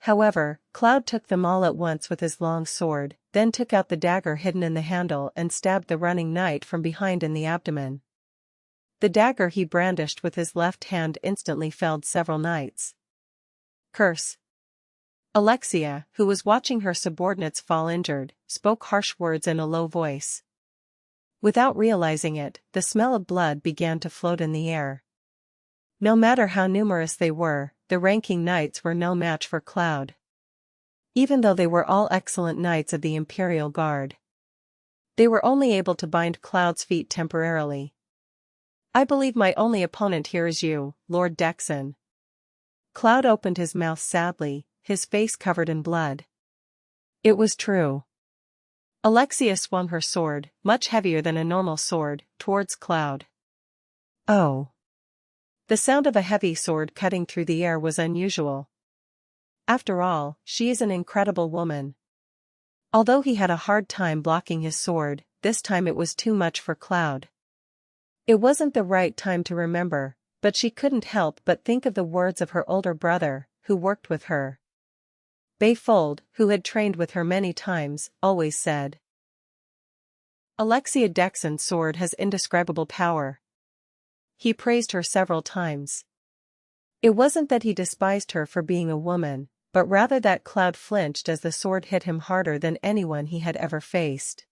However, Cloud took them all at once with his long sword, then took out the dagger hidden in the handle and stabbed the running knight from behind in the abdomen. The dagger he brandished with his left hand instantly felled several knights. Curse! Alexia, who was watching her subordinates fall injured, spoke harsh words in a low voice. Without realizing it, the smell of blood began to float in the air. No matter how numerous they were, the ranking knights were no match for Cloud. Even though they were all excellent knights of the Imperial Guard, they were only able to bind Cloud's feet temporarily. "I believe my only opponent here is you, Lord Dexon." Cloud opened his mouth sadly, his face covered in blood. It was true. Alexia swung her sword, much heavier than a normal sword, towards Cloud. Oh! The sound of a heavy sword cutting through the air was unusual. After all, she is an incredible woman. Although he had a hard time blocking his sword, this time it was too much for Cloud. It wasn't the right time to remember, but she couldn't help but think of the words of her older brother, who worked with her. Bayfold, who had trained with her many times, always said, "Alexia Dexon's sword has indescribable power." He praised her several times. It wasn't that he despised her for being a woman, but rather that Cloud flinched as the sword hit him harder than anyone he had ever faced.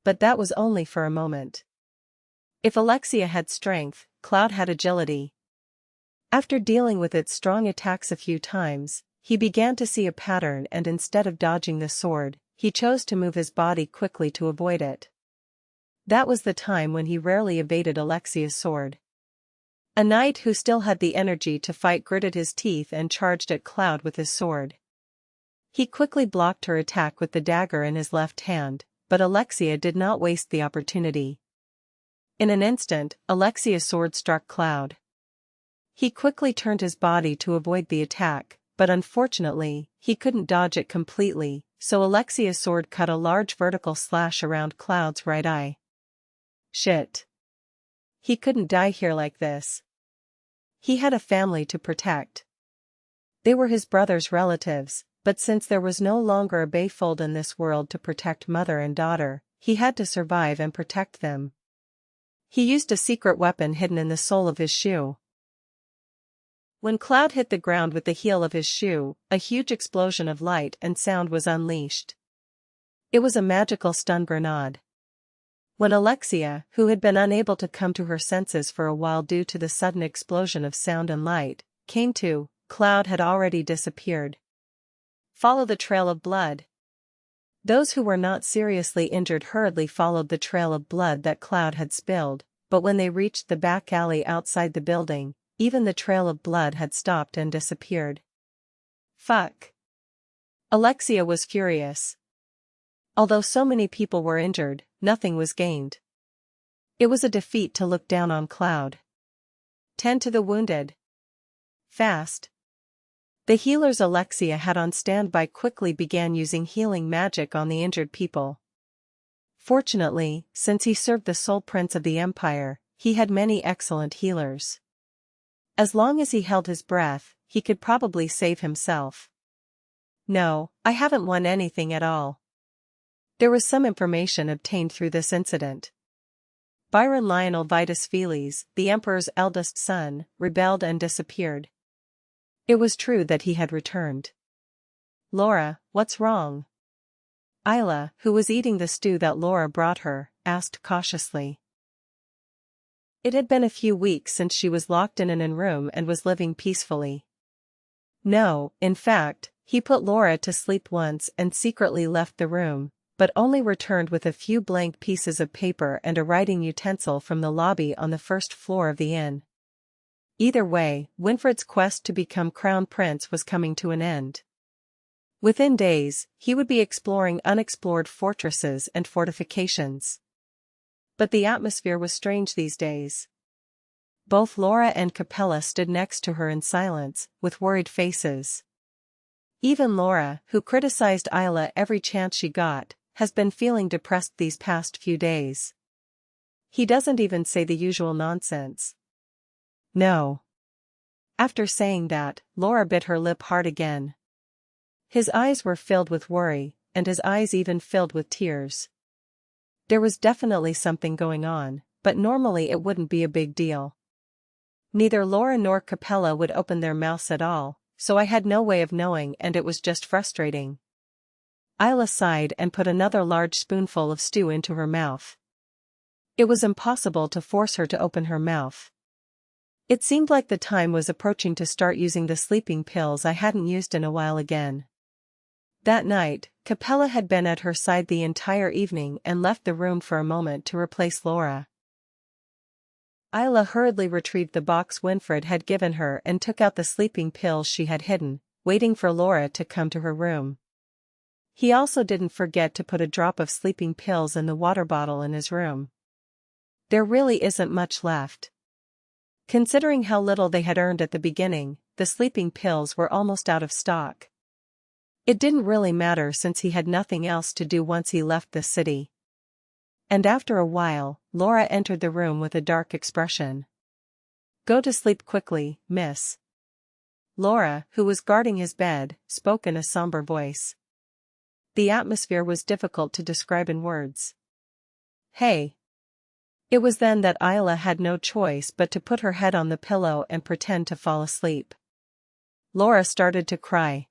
But that was only for a moment. If Alexia had strength, Cloud had agility. After dealing with its strong attacks a few times, he began to see a pattern, and instead of dodging the sword, he chose to move his body quickly to avoid it. That was the time when he rarely evaded Alexia's sword. A knight who still had the energy to fight gritted his teeth and charged at Cloud with his sword. He quickly blocked her attack with the dagger in his left hand, but Alexia did not waste the opportunity. In an instant, Alexia's sword struck Cloud. He quickly turned his body to avoid the attack, but unfortunately, he couldn't dodge it completely, so Alexia's sword cut a large vertical slash around Cloud's right eye. Shit. He couldn't die here like this. He had a family to protect. They were his brother's relatives, but since there was no longer a Bayfold in this world to protect mother and daughter, he had to survive and protect them. He used a secret weapon hidden in the sole of his shoe. When Cloud hit the ground with the heel of his shoe, a huge explosion of light and sound was unleashed. It was a magical stun grenade. When Alexia, who had been unable to come to her senses for a while due to the sudden explosion of sound and light, came to, Cloud had already disappeared. Follow the trail of blood. Those who were not seriously injured hurriedly followed the trail of blood that Cloud had spilled, but when they reached the back alley outside the building, even the trail of blood had stopped and disappeared. Fuck. Alexia was furious. Although so many people were injured, nothing was gained. It was a defeat to look down on Cloud. Tend to the wounded. Fast. The healers Alexia had on standby quickly began using healing magic on the injured people. Fortunately, since he served the sole prince of the empire, he had many excellent healers. As long as he held his breath, he could probably save himself. No, I haven't won anything at all. There was some information obtained through this incident. Byron Lionel Vitus Felis, the emperor's eldest son, rebelled and disappeared. It was true that he had returned. Laura, what's wrong? Isla, who was eating the stew that Laura brought her, asked cautiously. It had been a few weeks since she was locked in an room and was living peacefully. No, in fact, he put Laura to sleep once and secretly left the room, but only returned with a few blank pieces of paper and a writing utensil from the lobby on the first floor of the inn. Either way, Winfred's quest to become crown prince was coming to an end. Within days, he would be exploring unexplored fortresses and fortifications. But the atmosphere was strange these days. Both Laura and Capella stood next to her in silence, with worried faces. Even Laura, who criticized Isla every chance she got, has been feeling depressed these past few days. He doesn't even say the usual nonsense. No. After saying that, Laura bit her lip hard again. His eyes were filled with worry, and his eyes even filled with tears. There was definitely something going on, but normally it wouldn't be a big deal. Neither Laura nor Capella would open their mouths at all, so I had no way of knowing, and it was just frustrating. Isla sighed and put another large spoonful of stew into her mouth. It was impossible to force her to open her mouth. It seemed like the time was approaching to start using the sleeping pills I hadn't used in a while again. That night, Capella had been at her side the entire evening and left the room for a moment to replace Laura. Isla hurriedly retrieved the box Winfred had given her and took out the sleeping pills she had hidden, waiting for Laura to come to her room. He also didn't forget to put a drop of sleeping pills in the water bottle in his room. There really isn't much left. Considering how little they had earned at the beginning, the sleeping pills were almost out of stock. It didn't really matter since he had nothing else to do once he left the city. And after a while, Laura entered the room with a dark expression. "Go to sleep quickly, miss." Laura, who was guarding his bed, spoke in a somber voice. The atmosphere was difficult to describe in words. "Hey." It was then that Isla had no choice but to put her head on the pillow and pretend to fall asleep. Laura started to cry.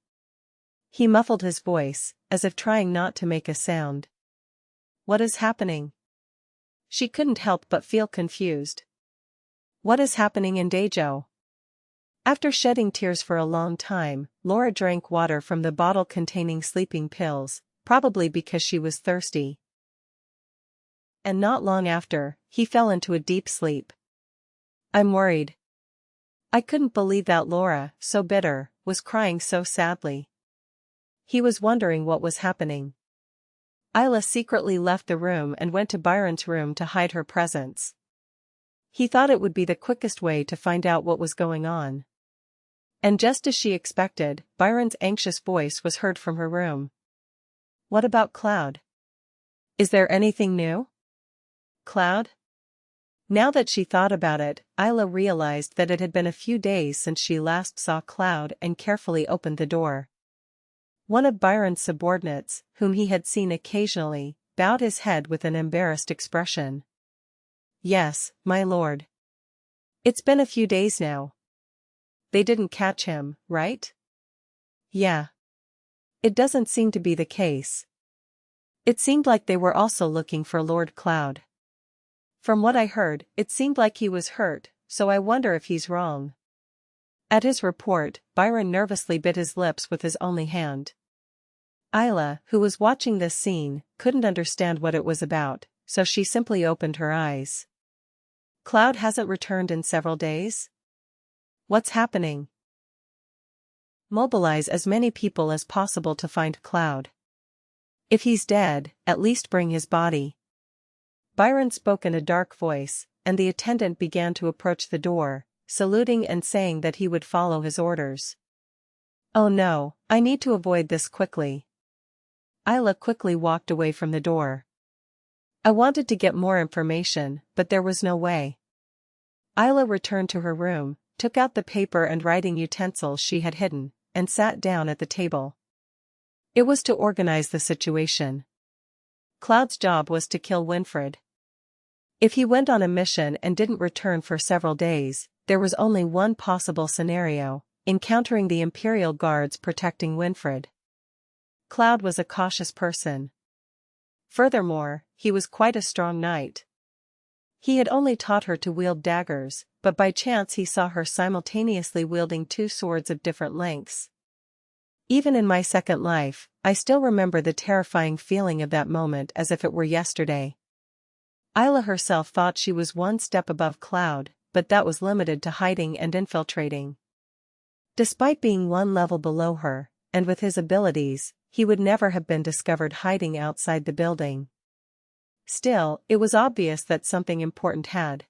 He muffled his voice, as if trying not to make a sound. "What is happening?" She couldn't help but feel confused. "What is happening in Daejo?" After shedding tears for a long time, Laura drank water from the bottle containing sleeping pills, probably because she was thirsty. And not long after, he fell into a deep sleep. "I'm worried." I couldn't believe that Laura, so bitter, was crying so sadly. He was wondering what was happening. Isla secretly left the room and went to Byron's room to hide her presence. He thought it would be the quickest way to find out what was going on. And just as she expected, Byron's anxious voice was heard from her room. "What about Cloud? Is there anything new?" Cloud? Now that she thought about it, Isla realized that it had been a few days since she last saw Cloud and carefully opened the door. One of Byron's subordinates, whom he had seen occasionally, bowed his head with an embarrassed expression. "Yes, my lord. It's been a few days now." "They didn't catch him, right?" "Yeah. It doesn't seem to be the case. It seemed like they were also looking for Lord Cloud. From what I heard, it seemed like he was hurt, so I wonder if he's wrong." At his report, Byron nervously bit his lips with his only hand. Isla, who was watching this scene, couldn't understand what it was about, so she simply opened her eyes. "Cloud hasn't returned in several days? What's happening?" "Mobilize as many people as possible to find Cloud. If he's dead, at least bring his body." Byron spoke in a dark voice, and the attendant began to approach the door, saluting and saying that he would follow his orders. "Oh no, I need to avoid this quickly." Isla quickly walked away from the door. I wanted to get more information, but there was no way. Isla returned to her room, took out the paper and writing utensils she had hidden, and sat down at the table. It was to organize the situation. Cloud's job was to kill Winfred. If he went on a mission and didn't return for several days, there was only one possible scenario: encountering the Imperial Guards protecting Winfred. Cloud was a cautious person. Furthermore, he was quite a strong knight. He had only taught her to wield daggers, but by chance he saw her simultaneously wielding two swords of different lengths. Even in my second life, I still remember the terrifying feeling of that moment as if it were yesterday. Isla herself thought she was one step above Cloud, but that was limited to hiding and infiltrating. Despite being one level below her, and with his abilities, he would never have been discovered hiding outside the building. Still, it was obvious that something important had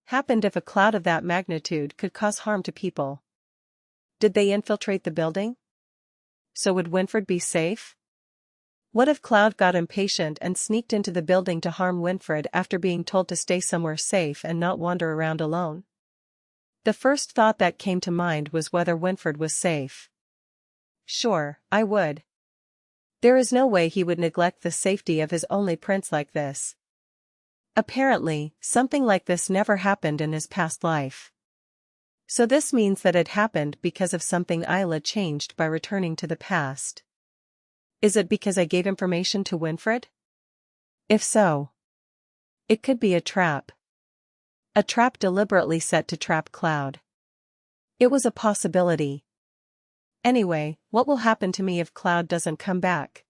happened if a cloud of that magnitude could cause harm to people. Did they infiltrate the building? So would Winfred be safe? What if Cloud got impatient and sneaked into the building to harm Winfred after being told to stay somewhere safe and not wander around alone? The first thought that came to mind was whether Winfred was safe. Sure, I would. There is no way he would neglect the safety of his only prince like this. Apparently, something like this never happened in his past life. So this means that it happened because of something Isla changed by returning to the past. Is it because I gave information to Winfred? If so, it could be a trap. A trap deliberately set to trap Cloud. It was a possibility. Anyway, what will happen to me if Cloud doesn't come back?